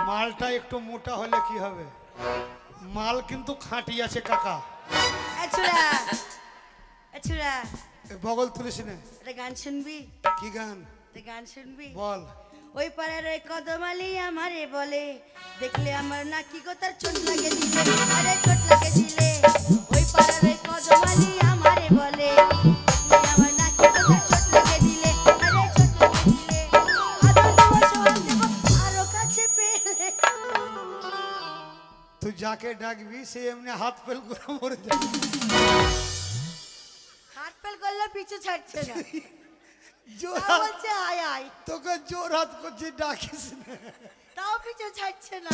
মালটা একটু মোটা হলে কি হবে? মাল কিন্তু খাঁটি আছে কাকা। আচ্ছা আচ্ছা বগল তুলিস না। একটা গান শুনবি? কি গান? গান শুনবি? বল। ওই পাড়ার ওই কদমালি আমারে বলে, দেখলে আমার নাকি গো তার চোট লাগে দিলে, আরে চোট লাগে দিলে। ওই পাড়ার ওই কদমালি আমারে বলে, দেখলে আমার নাকি গো তার চোট লাগে দিলে, আরে চোট লাগে দিলে। আদর দেবো সোহাগ দেবো আরো কাছে পেলে। তুই যাকে ডাকবি সে এমনি হাত ফেল করে মরে যাবে। হাত ফেল করলে পিছু ছাড়ছে না। জোর বলছে আয় আয়, তোকে জোর হাত করছে ডাকিস না, তাও পিছু ছাড়ছে না।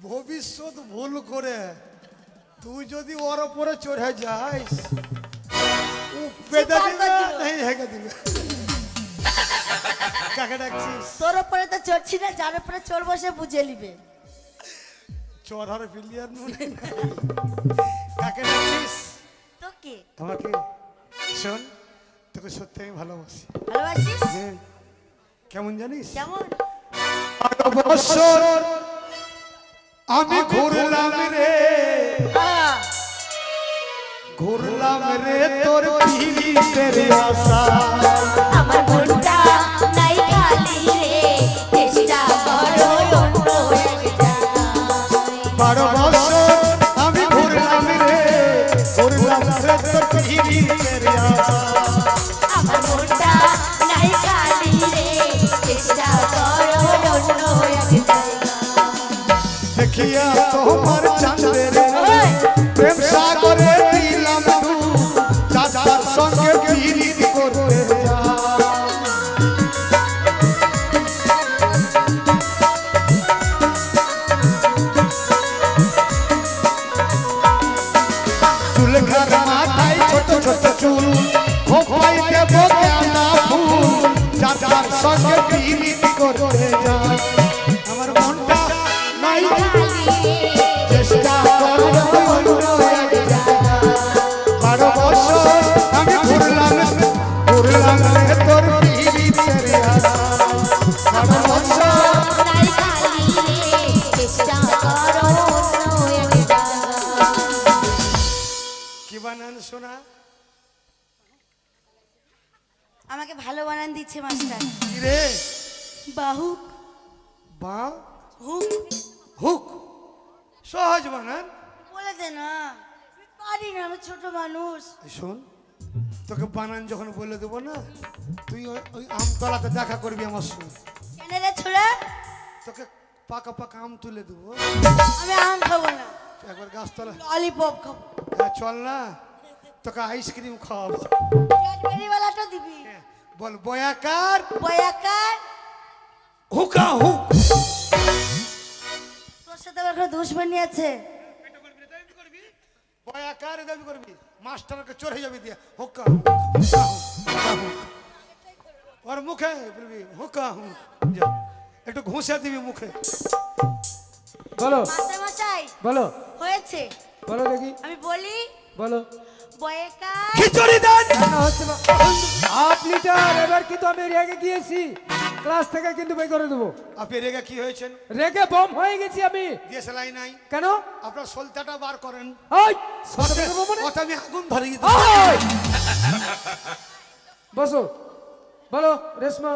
ভবিষ্যৎ ভুল করে তুই যদি ওর উপরে চড়ে যাস ও পেদা দিবে नहीं হেগে দিবে। কাকে ডাকছিস? তোর উপরে তো চড়ছি না, যার উপরে চড়বো সে বুঝে নিবে। চড়ার প্লেয়ার নুনে কাকে ডাকছিস? তোকে। আমাকে? শোন, তোকে সত্যি আমি ভালোবাসি। ভালোবাসিস? কেমন জানিস? কেমন? বছর আমি ঘুরলাম রে, ঘুরলাম রে তোর পীড়িতের আশা। আমার মনটা নাই খালি রে, চেষ্টা করো অন্য এক জায়গায়। 12 বছর আমি ঘুরলাম রে, ঘুরলাম রে তোর পীড়িতের আশা। আমার মনটা নাই খালি রে, চেষ্টা করো অন্য এক জায়গায়। দেখিয়া তোমার চাঁদের প্রেম সাগরে দিলাম ডুব, দাদার সঙ্গে পীড়িত করতে যা। চুলখার মাথায় ছোট ছোট চুল, খোপাই দেব কেনা ফুল, দাদার সঙ্গে পীড়িত করতে যা। আমার মনটা নাই চেষ্টা করো অন্য এক জায়গায়। 12 বছর আমি ঘুরলাম ঘুরলাম রে তোর পীড়িতের আশা। 12 বছর নাই খালি রে, চেষ্টা করো অন্য এক জায়গায়। কি বানান শোনা? আমাকে ভালো বানান দিচ্ছে মাস্টার। কি রে? বাহুক বা হুক হুক সহজ বানান। বলে দে না, আমি পারি না, আমি ছোট মানুষ। শোন, তোকে বানান যখন বলে দেবো না, তুই ওই আমতলাতে দেখা করবি আমার সঙ্গে। কেন রে ছোড়া? তোকে পাকা পাকা আম তুলে দেবো। আমি আম খাবো না, একবার গাছতলা ললিপপ খাবো। চল না, তোকে আইসক্রিম খাওয়াবো। ক্যাডবেরি ওয়ালাটা দিবি। বল বয়াকার বয়াকার। হুকা হুক। তোর সাথে আমার কোনো দুশ্মনী আছে? বয়াকার দাবি করবি, মাস্টারকে চড়ে যাবি দিয়ে হুকা হুক। ওর মুখে বলবি হুকা হুক, একটু ঘুষে দিবি মুখে। বলো মাস্টার মশাই বলো হয়েছে, বলো দেখি আমি বলি বলো। বয়াকার। খিচুড়ি দেন। না হচ্ছে না। Half litre. এবার কিন্তু আমি রেগে গিয়েছি, ক্লাস থেকে কিন্তু বের করে দেবো। আপনি রেগে কি হয়েছেন? রেগে বম হয়ে গেছি আমি। দিয়েছেলাই নাই কেন? আপনার সলতাটা বার করেন। ওই সরবে দেবো মানে? কথা আমি আগুন ধরিয়ে দেব। ওই! বসো বলো রেশমা।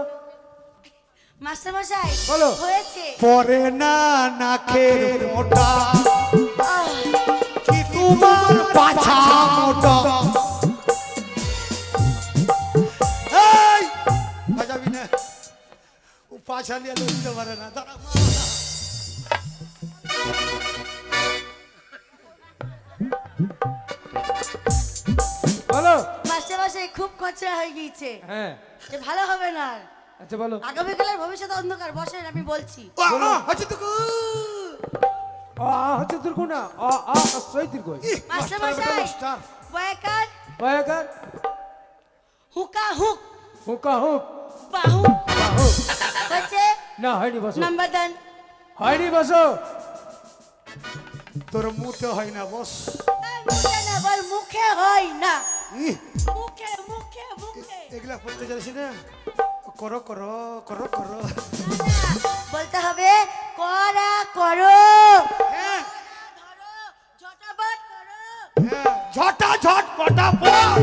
মাস্টার মশাই বলো। হয়েছে। পরে না নাকের মোটা আহ, কি তোমার পাছা মোটা। এই বাজাবি না, ও পাছা নিয়ে লড়তে পারে না। দাঁড়া বলো। মাস্টার মশাই খুব খরচা হয়ে গিয়েছে, হ্যাঁ এ ভালো হবে না। আচ্ছা বলো। আগামীকালের ভবিষ্যৎ অন্ধকার, বসেন আমি বলছি। আচ্ছা তো হচ্ছে দীর্ঘ না, সই দীর্ঘ। মাস্টার মশাই বয়াকার বয়াকার হুকা হুক হুকা হুক বাহু হুক। হয়েছে। না হয়নি, বসো। নাম্বার দেন। হয়নি, বসো। তোর মুখে হয় না, বস। মুখে না বল, মুখে হয় না। ইহ, মুখে মুখে মুখে। এগুলা পড়তে চাইছি না, করো করো করো করো বলতে হবে করা করো। হ্যাঁ ধরো ঝটাপট করো। হ্যাঁ ঝটা ঝট পটাপট।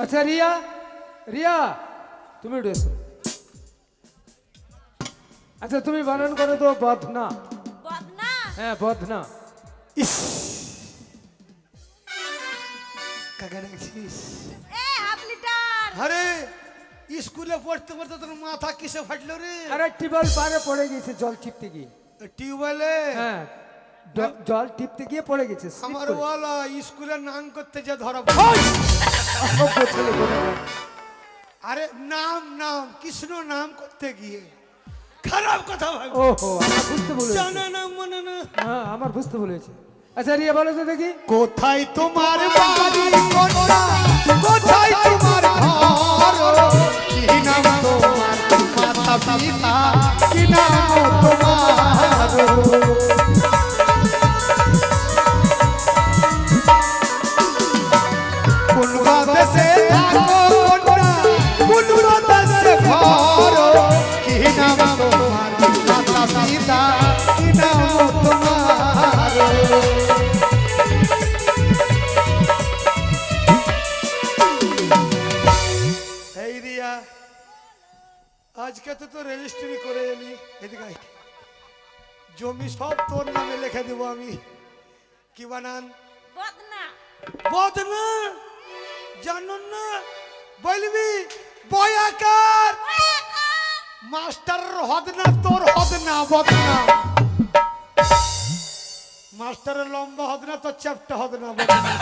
আচ্ছা রিয়া, রিয়া তুমি উঠে এসো। আচ্ছা তুমি বানান করো তো বদনা। বদনা। হ্যাঁ বদনা। ইস কাকা দেখছিস? এ হাফ লিটার। আরে স্কুলে পড়তে পড়তে তোর মাথা কিসে ফাটলো রে? আরে টিউবওয়েল পারে পড়ে গেছে জল টিপতে গিয়ে। টিউবওয়েলে? হ্যাঁ জল টিপতে গিয়ে পড়ে গেছে। আমার ওয়ালা স্কুলে নাম করতে যে ধরা আরে নাম নাম কৃষ্ণ নাম করতে গিয়ে খারাপ কথা ভাই। ওহো আমার বুঝতে বলেছে। জানা না মনে না। হ্যাঁ আমার বুঝতে বলেছে। আচ্ছা রিয়া বলো তো দেখি। কোথায় তোমার বাড়ি কোনটা, কোথায় তোমার ঘর, কি নাম তোমার মাতা পিতা, কি নাম তোমার? কোন দেশে থাকো কোনটা, কোন দেশে ঘর, কি নাম তোমার মাতা পিতা, কি নাম তোমার? এই রিয়া আজকে তো রেজিস্ট্রি করে এলি, এদিকে আয়। জমি সব তোর নামে লিখে দেবো আমি। কি বানান? বদনা। বদনা জানো না? বলবি বয়াকার মাস্টার হদনা, তোর হদনা বদনা। মাস্টারের লম্বা হদনা, তোর চ্যাপ্টা হদনা বদনা।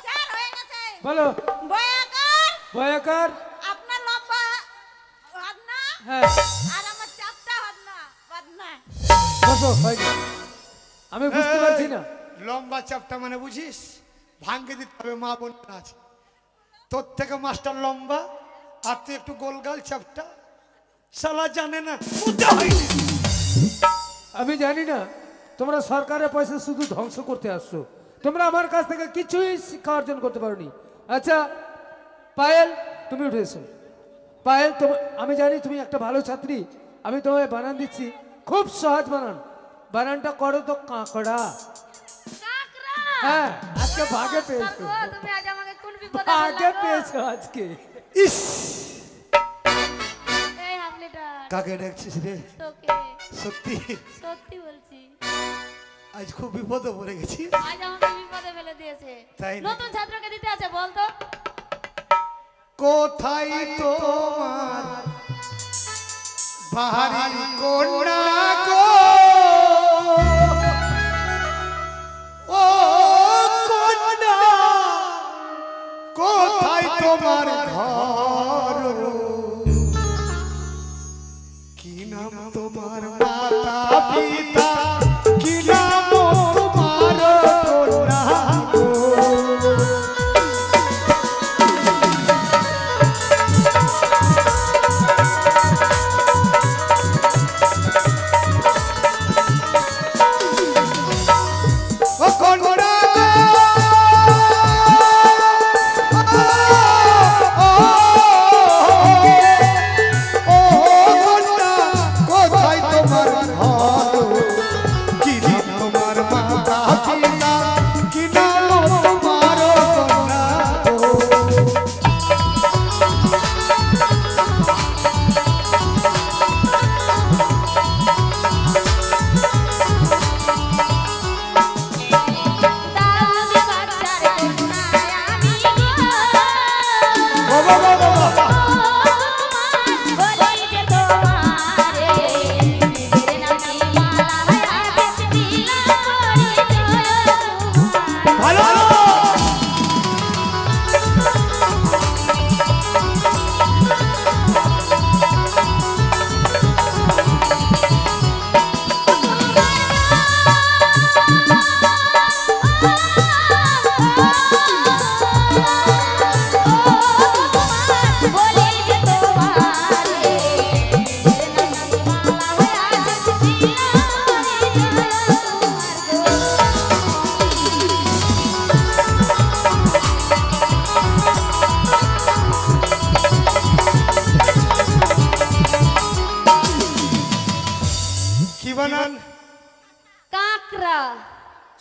চার হয়ে গেছে। বলো। বয়াকার। বয়াকার। আপনার লম্বা বদনা। হ্যাঁ আর আমার চাপটা বদনা। বদনা। বসো হয়নি। আমি বুঝতে পারছি না। লম্বা চ্যাপ্টা মানে বুঝিস? ভাঙ্গে দিতে হবে, মা বোন আছে। তোর থেকে মাস্টার লম্বা আর তুই একটু গোলগাল চ্যাপ্টা। শালা জানে না বুঝতে হয়নি। আমি জানি না তোমরা সরকারের পয়সা শুধু ধ্বংস করতে আসছো। তোমরা আমার কাছ থেকে কিছুই শিক্ষা অর্জন করতে পারোনি। আচ্ছা পায়েল তুমি উঠে এসো। পায়েল আমি জানি তুমি একটা ভালো ছাত্রী। আমি তোমায় বানান দিচ্ছি, খুব সহজ বানান। বানানটা করো তো কাঁকড়া। কাকড়া। হ্যাঁ আজকে ভাগে পেয়েছো। গো, তুমি আজ আমাকে কোন বিপদে ভাগে ফেললা গো? পেয়েছো আজকে। ইস এই হাফ লিটার। কাকে ডাকছিস রে? তোকে সত্যি সত্যি বলছি, আজ খুব বিপদে পড়ে গেছি। আজ আমাকে বিপদে ফেলে দিয়েছে। তাই না? নতুন ছাত্রকে দিতে আছে বলতো। কোথায় তোমার বাহারি কন্যা গো, ও কন্যা কোথায় তোমার ঘর, কি নাম তোমার মাতা পিতা, কি নাম তোমার কন্যা গো?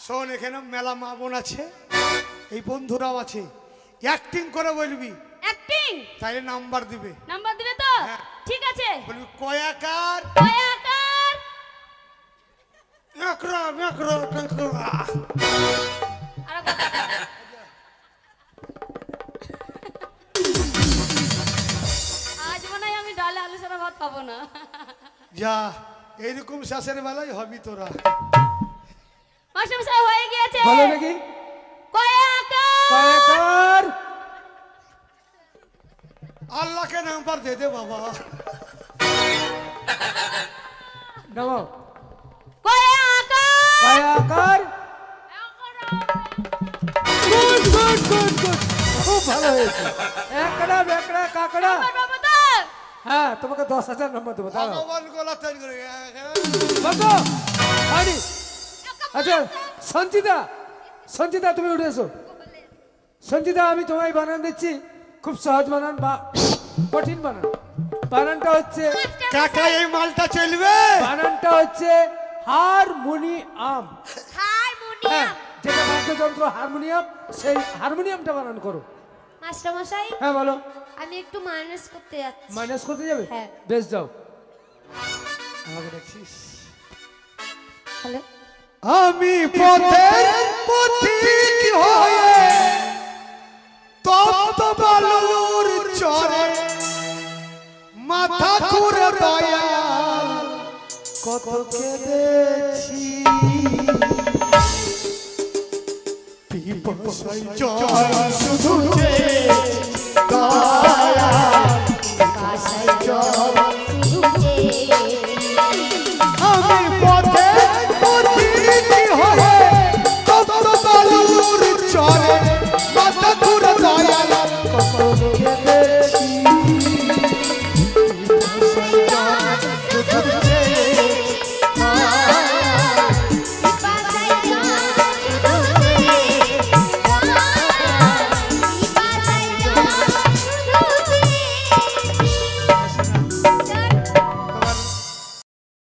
শোন, এখানে মেলা মা বোন আছে, এই বন্ধুরাও আছে, অ্যাক্টিং করে বলবি, অ্যাক্টিং তাইলে নাম্বার দিবে। নাম্বার দিবে তো? হ্যাঁ। ঠিক আছে। বলবি কয়াকার কয়াকার ম্যাকড়া ম্যাকড়া ম্যাকড়া। আর কথা আজ মনে হয় আমি ডালে আলু ছাড়া ভাত পাবো না। যা, এইরকম শাসের বেলায় হবি তোরা। মাস্টার মশাই হয়ে গিয়েছে। বলো নাকি কয়াকার কয়েকার আল্লাহকে নাম্বার দে দে বাবা। নামাও কয়াকার কয়াকার গুড গুড গুড গুড, খুব ভালো হয়েছে। একড়া বেকড়া কাকড়া। বাবা তো হ্যাঁ, তোমাকে 10,000 নম্বর দেবো, দাঁড়াও। ভগবান গলা তৈরি করে বসো, পানি। আচ্ছা সঞ্চিতা, সঞ্চিতা তুমি উঠে এসো। সঞ্চিতা, আমি তোমায় বানান দিচ্ছি, খুব সহজ বানান বা কঠিন বানান। বানানটা হচ্ছে, কাকা এই মালটা চলবে। বানানটা হচ্ছে হারমোনিয়াম। হ্যাঁ, হারমোনিয়াম। যেটা বাদ্যযন্ত্র হারমোনিয়াম, সেই হারমোনিয়ামটা বানান করো। মাস্টার মশাই হ্যাঁ বলো। আমি একটু মাইনাস করতে যাচ্ছি। মাইনাস করতে যাবে? হ্যাঁ। বেশ, যাও। আমাকে দেখছিস? হ্যালো। আমি পথের পথিক হয়ে তপ্ত বালুর চরে মাথা ঘুরে দয়াল কত কেঁদেছি, পিপাসায় জল শুধু চেয়েছি,